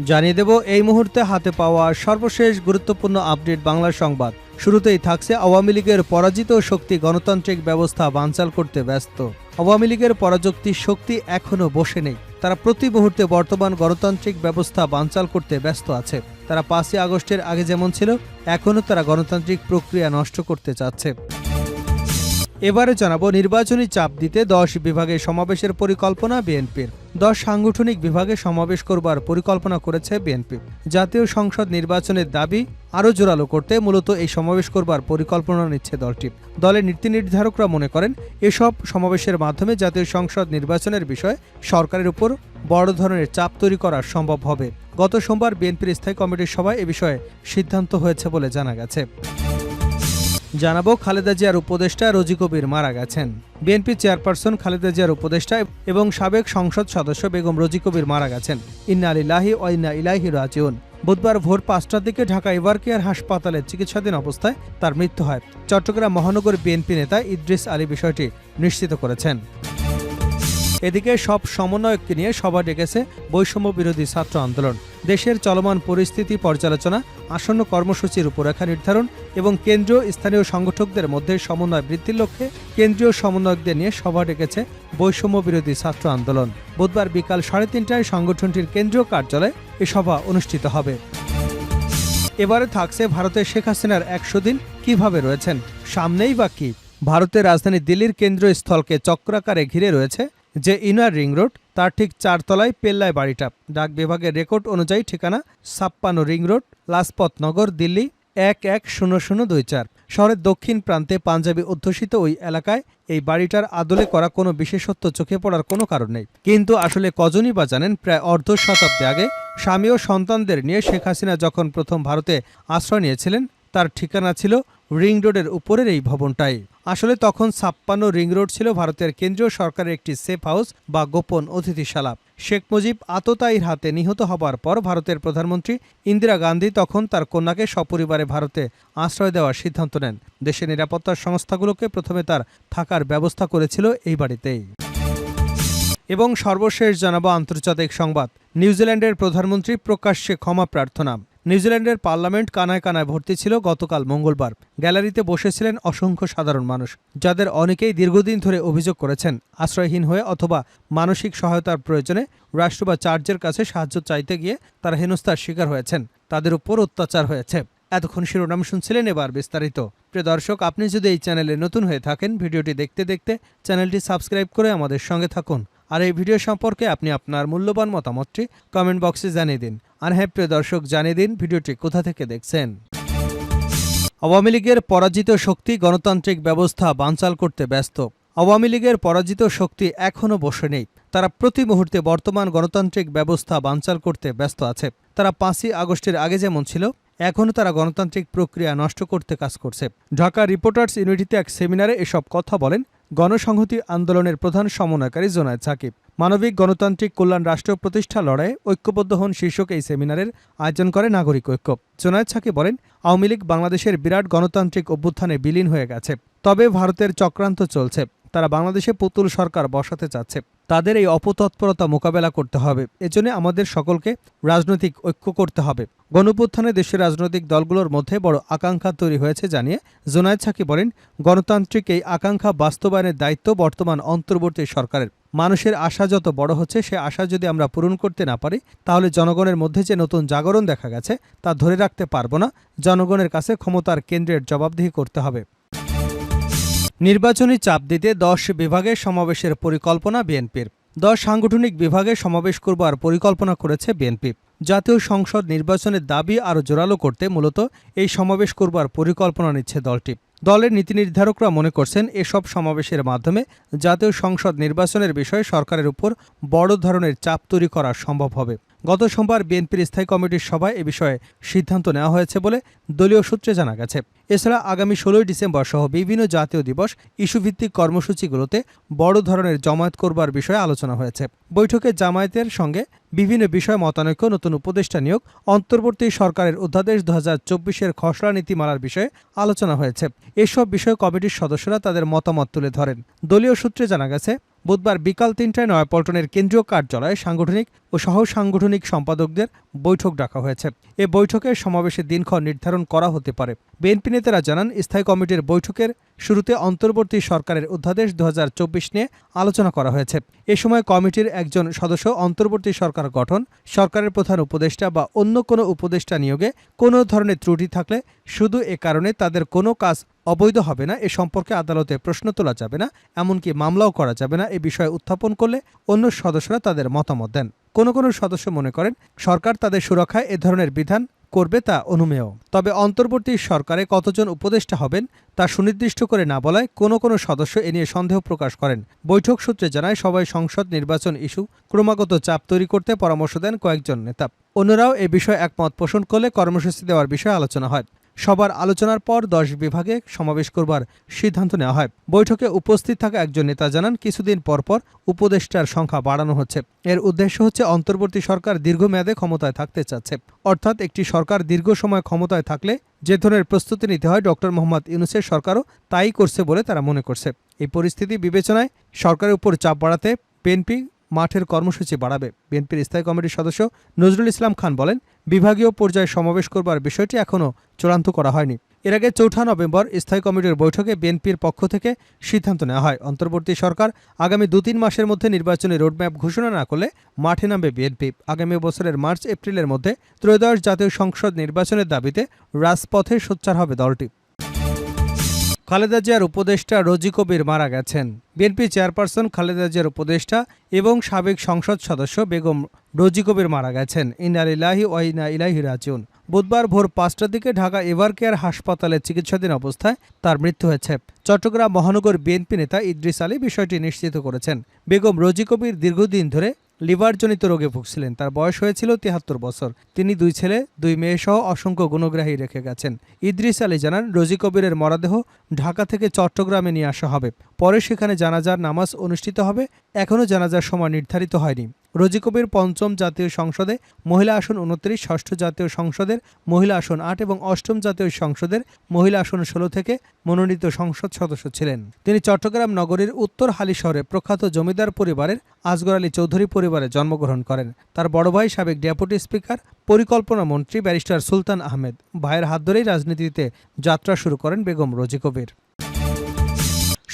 জানিয়ে দেব এই মুহূর্তে হাতে পাওয়া সর্বশেষ গুরুত্বপূর্ণ আপডেট বাংলা সংবাদ। শুরুতেই থাকছে আওয়ামী লীগের পরাজিত শক্তি গণতান্ত্রিক ব্যবস্থা বানচাল করতে ব্যস্ত। আওয়ামী লীগের পরাজিত শক্তি এখনও বসে নেই। তারা প্রতি মুহূর্তে বর্তমান গণতান্ত্রিক ব্যবস্থা বানচাল করতে ব্যস্ত আছে। তারা 5ই আগস্টের আগে যেমন ছিল, এখনও তারা গণতান্ত্রিক প্রক্রিয়া নষ্ট করতে চাচ্ছে। এবারে জানাবো নির্বাচনী চাপ দিতে 10 বিভাগে সমাবেশের পরিকল্পনা বিএনপির। 10 সাংগঠনিক বিভাগে সমাবেশ করবার পরিকল্পনা করেছে বিএনপি। জাতীয় সংসদ নির্বাচনের দাবি আরও জোরালো করতে মূলত এই সমাবেশ করবার পরিকল্পনা নিচ্ছে দলটি। দলের নীতি নির্ধারকরা মনে করেন এসব সমাবেশের মাধ্যমে জাতীয় সংসদ নির্বাচনের বিষয়ে সরকারের উপর বড় ধরনের চাপ তৈরি করা সম্ভব হবে। গত সোমবার বিএনপির স্থায়ী কমিটির সভায় এ বিষয়ে সিদ্ধান্ত হয়েছে বলে জানা গেছে। জানাবো খালেদা জিয়ার উপদেষ্টা রোজি কবির মারা গেছেন। বিএনপি চেয়ারপারসন খালেদা জিয়ার উপদেষ্টা এবং সাবেক সংসদ সদস্য বেগম রোজি কবির মারা গেছেন। ইন্না লিল্লাহি ওয়া ইন্না ইলাইহি রাজিউন। বুধবার ভোর 5টার দিকে ঢাকা এভারকেয়ার হাসপাতালে চিকিৎসাধীন অবস্থায় তার মৃত্যু হয়। চট্টগ্রাম মহানগর বিএনপি নেতা ইদ্রিস আলী বিষয়টি নিশ্চিত করেছেন। এদিকে সব সমন্বয়ককে নিয়ে সভা ডেকেছে বৈষম্য বিরোধী ছাত্র আন্দোলন। দেশের চলমান পরিস্থিতি পর্যালোচনা, আসন্ন কর্মসূচি রূপরেখা নির্ধারণ এবং কেন্দ্রীয় স্থানীয় সংগঠকদের মধ্যে সমন্বয় বৃদ্ধির লক্ষ্যে কেন্দ্রীয় সমন্বয়কদের নিয়ে সভা ডেকেছে বৈষম্য বিরোধী ছাত্র আন্দোলন। বুধবার বিকাল 3:30টায় সংগঠনটির কেন্দ্রীয় কার্যালয়ে এ সভা অনুষ্ঠিত হবে। এবারে থাকছে ভারতের শেখ হাসিনার 100 দিন কিভাবে রয়েছেন, সামনেই বা কি। ভারতের রাজধানী দিল্লির কেন্দ্রীয় স্থলকে চক্রাকারে ঘিরে রয়েছে যে ইনার রিং রোড, তার ঠিক 4 তলায় পেল্লায় বাড়িটা। ডাক বিভাগের রেকর্ড অনুযায়ী ঠিকানা 56 রিং রোড, লাজপত নগর, দিল্লি 110024। শহরের দক্ষিণ প্রান্তে পাঞ্জাবি অধ্যুষিত ওই এলাকায় এই বাড়িটার আদলে করা কোনো বিশেষত্ব চোখে পড়ার কোনো কারণ নেই। কিন্তু আসলে কজনই বা জানেন, প্রায় অর্ধ শতাব্দী আগে স্বামী ও সন্তানদের নিয়ে শেখ হাসিনা যখন প্রথম ভারতে আশ্রয় নিয়েছিলেন, তার ঠিকানা ছিল রিং রোডের উপরের এই ভবনটাই। আসলে তখন 56 রিং রোড ছিল ভারতের কেন্দ্রীয় সরকারের একটি সেফ হাউস বা গোপন অতিথিশালা। শেখ মুজিব আততায়ীর হাতে নিহত হবার পর ভারতের প্রধানমন্ত্রী ইন্দিরা গান্ধী তখন তার কন্যাকে সপরিবারে ভারতে আশ্রয় দেওয়ার সিদ্ধান্ত নেন। দেশের নিরাপত্তা সংস্থাগুলোকে প্রথমে তার থাকার ব্যবস্থা করেছিল এই বাড়িতেই। এবং সর্বশেষ জানাবো আন্তর্জাতিক সংবাদ। নিউজিল্যান্ডের প্রধানমন্ত্রী প্রকাশ্যে ক্ষমা প্রার্থনা। নিউজিল্যান্ডের পার্লামেন্ট কানায় কানায় ভর্তি ছিল গতকাল মঙ্গলবার। গ্যালারিতে বসেছিলেন অসংখ্য সাধারণ মানুষ, যাদের অনেকেই দীর্ঘদিন ধরে অভিযোগ করেছেন আশ্রয়হীন হয়ে অথবা মানসিক সহায়তার প্রয়োজনে রাষ্ট্র বা চার্চের কাছে সাহায্য চাইতে গিয়ে তারা হেনস্থার শিকার হয়েছেন, তাদের উপর অত্যাচার হয়েছে। এতক্ষণ শিরোনাম শুনছিলেন, এবার বিস্তারিত। প্রিয় দর্শক, আপনি যদি এই চ্যানেলে নতুন হয়ে থাকেন, ভিডিওটি দেখতে দেখতে চ্যানেলটি সাবস্ক্রাইব করে আমাদের সঙ্গে থাকুন। আর এই ভিডিও সম্পর্কে আপনি আপনার মূল্যবান মতামতটি কমেন্ট বক্সে জানিয়ে দিন। আর হ্যাঁ প্রিয় দর্শক, জানিয়ে দিন ভিডিওটি কোথা থেকে দেখছেন। আওয়ামী লীগের পরাজিত শক্তি গণতান্ত্রিক ব্যবস্থা বানচাল করতে ব্যস্ত। আওয়ামী লীগের পরাজিত শক্তি এখনও বসে নেই। তারা প্রতি মুহূর্তে বর্তমান গণতান্ত্রিক ব্যবস্থা বানচাল করতে ব্যস্ত আছে। তারা 5ই আগস্টের আগে যেমন ছিল, এখনও তারা গণতান্ত্রিক প্রক্রিয়া নষ্ট করতে কাজ করছে। ঢাকা রিপোর্টার্স ইউনিটিতে এক সেমিনারে এসব কথা বলেন গণসংহতি আন্দোলনের প্রধান সমন্বয়কারী জোনায়েদ সাকিব। মানবিক গণতান্ত্রিক কল্যাণ রাষ্ট্র প্রতিষ্ঠা লড়াইয়ে ঐক্যবদ্ধ হন শীর্ষক এই সেমিনারের আয়োজন করে নাগরিক ঐক্য। জোনায়েদ সাকিব বলেন, আওয়ামী লীগ বাংলাদেশের বিরাট গণতান্ত্রিক অভ্যুত্থানে বিলীন হয়ে গেছে। তবে ভারতের চক্রান্ত চলছে। তারা বাংলাদেশে পুতুল সরকার বসাতে চাচ্ছে। তাদের এই অপতৎপরতা মোকাবেলা করতে হবে। এজন্য আমাদের সকলকে রাজনৈতিক ঐক্য করতে হবে। গণঅভ্যুত্থানে দেশের রাজনৈতিক দলগুলোর মধ্যে বড় আকাঙ্ক্ষা তৈরি হয়েছে জানিয়ে জোনায়েদ সাকিব বলেন, গণতান্ত্রিক এই আকাঙ্ক্ষা বাস্তবায়নের দায়িত্ব বর্তমান অন্তর্বর্তী সরকারের। মানুষের আশা যত বড় হচ্ছে, সে আশা যদি আমরা পূরণ করতে না পারি, তাহলে জনগণের মধ্যে যে নতুন জাগরণ দেখা গেছে তা ধরে রাখতে পারব না। জনগণের কাছে ক্ষমতার কেন্দ্রের জবাবদিহি করতে হবে। নির্বাচনী চাপ দিতে 10 বিভাগে সমাবেশের পরিকল্পনা বিএনপির। 10 সাংগঠনিক বিভাগে সমাবেশ করবার পরিকল্পনা করেছে বিএনপি। জাতীয় সংসদ নির্বাচনের দাবি আরও জোরালো করতে মূলত এই সমাবেশ করবার পরিকল্পনা নিচ্ছে দলটি। দলের নীতি নির্ধারকরা মনে করছেন এসব সমাবেশের মাধ্যমে জাতীয় সংসদ নির্বাচনের বিষয়ে সরকারের উপর বড় ধরনের চাপ তৈরি করা সম্ভব হবে। গত সোমবার বিএনপির স্থায়ী কমিটির সভায় এ বিষয়ে সিদ্ধান্ত নেওয়া হয়েছে বলে দলীয় সূত্রে জানা গেছে। এছাড়া আগামী 16 ডিসেম্বর সহ বিভিন্ন জাতীয় দিবস ইস্যুভিত্তিক কর্মসূচিগুলোতে বড় ধরনের জমায়েত করবার বিষয়ে আলোচনা হয়েছে। বৈঠকে জামায়াতের সঙ্গে বিভিন্ন বিষয় মতানৈক্য, নতুন উপদেষ্টা নিয়োগ, অন্তর্বর্তী সরকারের অধ্যাদেশ 2024-এর খসড়া নীতিমালার বিষয়ে আলোচনা হয়েছে। এসব বিষয়ে কমিটির সদস্যরা তাদের মতামত তুলে ধরেন। দলীয় সূত্রে জানা গেছে, বুধবার বিকাল ৩টায় নয়াপল্টনের কেন্দ্রীয় কার্যালয়ে সাংগঠনিক ও সহ সাংগঠনিক সম্পাদকদের বৈঠক ডাকা হয়েছে। এ বৈঠকে সমাবেশের দিনক্ষণ নির্ধারণ করা হতে পারে। বিএনপি নেতারা জানান, স্থায়ী কমিটির বৈঠকের শুরুতে অন্তর্বর্তী সরকারের অধ্যাদেশ 2024 নিয়ে আলোচনা করা হয়েছে। এ সময় কমিটির একজন সদস্য অন্তর্বর্তী সরকার গঠন, সরকারের প্রধান উপদেষ্টা বা অন্য কোনো উপদেষ্টা নিয়োগে কোনো ধরনের ত্রুটি থাকলে শুধু এ কারণে তাদের কোনো কাজ অবৈধ হবে না, এ সম্পর্কে আদালতে প্রশ্ন তোলা যাবে না, এমনকি মামলাও করা যাবে না, এ বিষয়ে উত্থাপন করলে অন্য সদস্যরা তাদের মতামত দেন। কোনো কোনো সদস্য মনে করেন, সরকার তাদের সুরক্ষায় এ ধরনের বিধান করবে তা অনুমেয়। তবে অন্তর্বর্তী সরকারে কতজন উপদেষ্টা হবেন তা সুনির্দিষ্ট করে না বলায় কোনো কোনো সদস্য এ নিয়ে সন্দেহ প্রকাশ করেন। বৈঠক সূত্রে জানায়, সবাই সংসদ নির্বাচন ইস্যু ক্রমাগত চাপ তৈরি করতে পরামর্শ দেন কয়েকজন নেতা। অন্যরাও এ বিষয়ে একমত পোষণ করলে কর্মসূচি দেওয়ার বিষয়ে আলোচনা হয়। সবার আলোচনার পর 10 বিভাগে সমাবেশ করবার সিদ্ধান্ত নেওয়া হয়। বৈঠকে উপস্থিত থাকা একজন নেতা জানান, কিছুদিন পরপর উপদেষ্টার সংখ্যা বাড়ানো হচ্ছে। এর উদ্দেশ্য হচ্ছে, অন্তর্বর্তী সরকার দীর্ঘমেয়াদে ক্ষমতায় থাকতে চাচ্ছে। অর্থাৎ একটি সরকার দীর্ঘ সময় ক্ষমতায় থাকলে যে ধরনের প্রস্তুতি নিতে হয়, ডক্টর মোহাম্মদ ইউনূসের সরকারও তাই করছে বলে তারা মনে করছে। এই পরিস্থিতি বিবেচনায় সরকারের উপর চাপ বাড়াতে বিএনপি মাঠের কর্মসূচি বাড়াবে। বিএনপির স্থায়ী কমিটির সদস্য নজরুল ইসলাম খান বলেন, বিভাগীয় পর্যায়ে সমাবেশ করবার বিষয়টি এখনও চূড়ান্ত করা হয়নি। এর আগে 4 নভেম্বর স্থায়ী কমিটির বৈঠকে বিএনপির পক্ষ থেকে সিদ্ধান্ত নেওয়া হয়, অন্তর্বর্তী সরকার আগামী 2-3 মাসের মধ্যে নির্বাচনী রোডম্যাপ ঘোষণা না করলে মাঠে নামবে বিএনপি। আগামী বছরের মার্চ-এপ্রিলের মধ্যে ত্রয়োদশ জাতীয় সংসদ নির্বাচনের দাবিতে রাজপথে সোচ্চার হবে দলটি। খালেদা জিয়ার উপদেষ্টা রোজি কবির মারা গেছেন। বিএনপি চেয়ারপারসন খালেদা জিয়ার উপদেষ্টা এবং সাবেক সংসদ সদস্য বেগম রোজি কবির মারা গেছেন। ইন্না লিল্লাহি ওয়া ইন্না ইলাইহি রাজিউন। বুধবার ভোর 5টার দিকে ঢাকা এভারকেয়ার হাসপাতালে চিকিৎসাধীন অবস্থায় তার মৃত্যু হয়েছে। চট্টগ্রাম মহানগর বিএনপি নেতা ইদ্রিস আলী বিষয়টি নিশ্চিত করেছেন। বেগম রোজি কবির দীর্ঘদিন ধরে লিভারজনিত রোগে ভুগছিলেন। তার বয়স হয়েছিল 73 বছর। তিনি 2 ছেলে 2 মেয়ে সহ অসংখ্য গুণগ্রাহী রেখে গেছেন। ইদ্রিস আলী জানান, রোজি কবিরের মরদেহ ঢাকা থেকে চট্টগ্রামে নিয়ে আসা হবে। পরে সেখানে জানাজার নামাজ অনুষ্ঠিত হবে। এখনও জানাজার সময় নির্ধারিত হয়নি। রোজি কবির 5ম জাতীয় সংসদে মহিলা আসন 29, 6ষ্ঠ জাতীয় সংসদের মহিলা আসন 8 এবং 8ম জাতীয় সংসদের মহিলা আসন 16 থেকে মনোনীত সংসদ সদস্য ছিলেন। তিনি চট্টগ্রাম নগরীর উত্তর হালিশহরে প্রখ্যাত জমিদার পরিবারের আসগর আলী চৌধুরী পরিবারে জন্মগ্রহণ করেন। তার বড় ভাই সাবেক ডেপুটি স্পিকার, পরিকল্পনা মন্ত্রী ব্যারিস্টার সুলতান আহমেদ। ভাইয়ের হাত ধরেই রাজনীতিতে যাত্রা শুরু করেন বেগম রোজি কবির।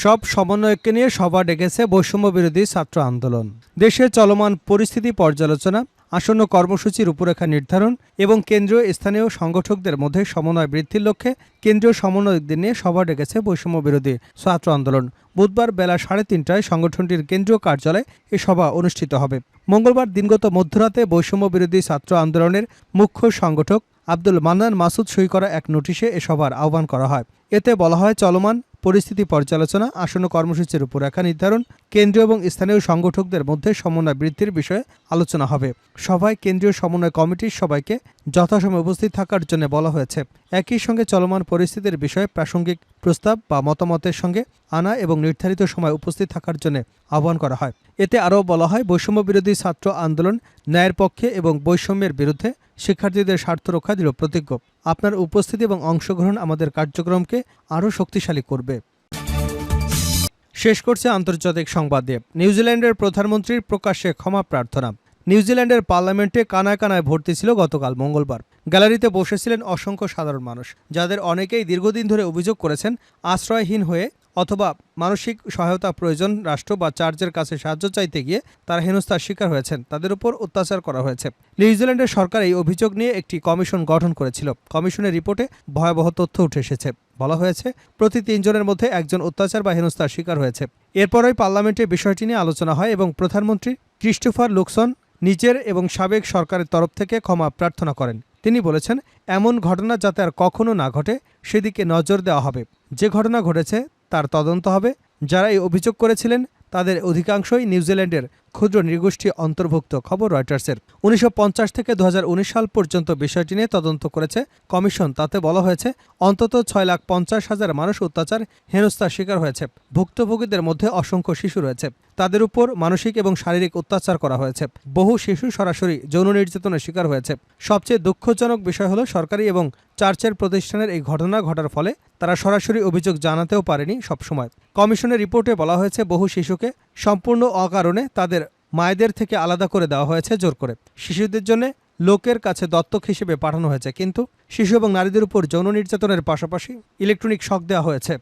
সব সমন্বয়ককে নিয়ে সভা ডেকেছে বৈষম্য বিরোধী ছাত্র আন্দোলন। দেশে চলমান পরিস্থিতি পর্যালোচনা, আসন্ন কর্মসূচির রূপরেখা নির্ধারণ এবং কেন্দ্রীয় স্থানীয় সংগঠকদের মধ্যে সমন্বয় বৃদ্ধির লক্ষ্যে কেন্দ্রীয় সমন্বয়কদের নিয়ে সভা ডেকেছে বৈষম্য বিরোধী ছাত্র আন্দোলন। বুধবার বেলা 3:30টায় সংগঠনটির কেন্দ্রীয় কার্যালয়ে এ সভা অনুষ্ঠিত হবে। মঙ্গলবার দিনগত মধ্যরাতে বৈষম্য বিরোধী ছাত্র আন্দোলনের মুখ্য সংগঠক আব্দুল মান্নান মাসুদ সই করা এক নোটিশে এ সভার আহ্বান করা হয়। এতে বলা হয়, চলমান পরিস্থিতি পর্যালোচনা, আসন্ন কর্মসূচির রূপরেখা নির্ধারণ, কেন্দ্রীয় এবং স্থানীয় সংগঠকদের মধ্যে সমন্বয় বৃদ্ধির বিষয়ে আলোচনা হবে। সভায় কেন্দ্রীয় সমন্বয় কমিটির সবাইকে যথাসময়ে উপস্থিত থাকার জন্য বলা হয়েছে। একই সঙ্গে চলমান পরিস্থিতির বিষয়ে প্রাসঙ্গিক প্রস্তাব বা মতামতের সঙ্গে আনা এবং নির্ধারিত সময় উপস্থিত থাকার জন্য আহ্বান করা হয়। এতে আরও বলা হয়, বৈষম্য বিরোধী ছাত্র আন্দোলন ন্যায়ের পক্ষে এবং বৈষম্যের বিরুদ্ধে শিক্ষার্থীদের স্বার্থ রক্ষা দৃঢ় প্রতিজ্ঞ। আপনার উপস্থিতি এবং অংশগ্রহণ আমাদের কার্যক্রমকে আরও শক্তিশালী করবে। শেষ করছে আন্তর্জাতিক সংবাদ দিয়ে। নিউজিল্যান্ডের প্রধানমন্ত্রীর প্রকাশ্যে ক্ষমা প্রার্থনা। নিউজিল্যান্ডের পার্লামেন্টে কানায় কানায় ভর্তি ছিল গতকাল মঙ্গলবার। গ্যালারিতে বসেছিলেন অসংখ্য সাধারণ মানুষ, যাদের অনেকেই দীর্ঘদিন ধরে অভিযোগ করেছেন আশ্রয়হীন হয়ে অথবা মানসিক সহায়তা প্রয়োজন রাষ্ট্র বা চার্চের কাছে সাহায্য চাইতে গিয়ে তারা হেনস্থার শিকার হয়েছেন, তাদের উপর অত্যাচার করা হয়েছে। নিউজিল্যান্ডের সরকার এই অভিযোগ নিয়ে একটি কমিশন গঠন করেছিল। কমিশনের রিপোর্টে ভয়াবহ তথ্য উঠে এসেছে। বলা হয়েছে, প্রতি 3 জনের মধ্যে একজন অত্যাচার বা হেনস্থার শিকার হয়েছে। এরপরই পার্লামেন্টে বিষয়টি নিয়ে আলোচনা হয় এবং প্রধানমন্ত্রী ক্রিস্টোফার লুকসন নিজের এবং সাবেক সরকারের তরফ থেকে ক্ষমা প্রার্থনা করেন। তিনি বলেছেন, এমন ঘটনা যাতে আর কখনো না ঘটে সেদিকে নজর দেওয়া হবে। যে ঘটনা ঘটেছে তার তদন্ত হবে। যারা এই অভিযোগ করেছিলেন তাদের অধিকাংশই নিউজিল্যান্ডের ক্ষুদ্র নৃগোষ্ঠী অন্তর্ভুক্ত। খবর রয়টার্সের। 1950 থেকে 2019 সাল পর্যন্ত বিষয়টি নিয়ে তদন্ত করেছে কমিশন। তাতে বলা হয়েছে অন্তত 6,50,000 মানুষ অত্যাচার হেনস্থার শিকার হয়েছে। ভুক্তভোগীদের মধ্যে অসংখ্য শিশু রয়েছে। তাদের উপর মানসিক এবং শারীরিক অত্যাচার করা হয়েছে। বহু শিশু সরাসরি যৌন নির্যাতনের শিকার হয়েছে। সবচেয়ে দুঃখজনক বিষয় হলো সরকারি এবং চার্চের প্রতিষ্ঠানের এই ঘটনা ঘটার ফলে তারা সরাসরি অভিযোগ জানাতেও পারেনি সবসময়। কমিশনের রিপোর্টে বলা হয়েছে বহু শিশুকে সম্পূর্ণ অকারণে তাদের মায়েদের থেকে আলাদা করে দেওয়া হয়েছে জোর করে। শিশুদের জন্য লোকের কাছে দত্তক হিসেবে পাঠানো হয়েছে, কিন্তু শিশু এবং নারীদের উপর যৌন নির্যাতনের পাশাপাশি ইলেকট্রনিক শক দেওয়া হয়েছে।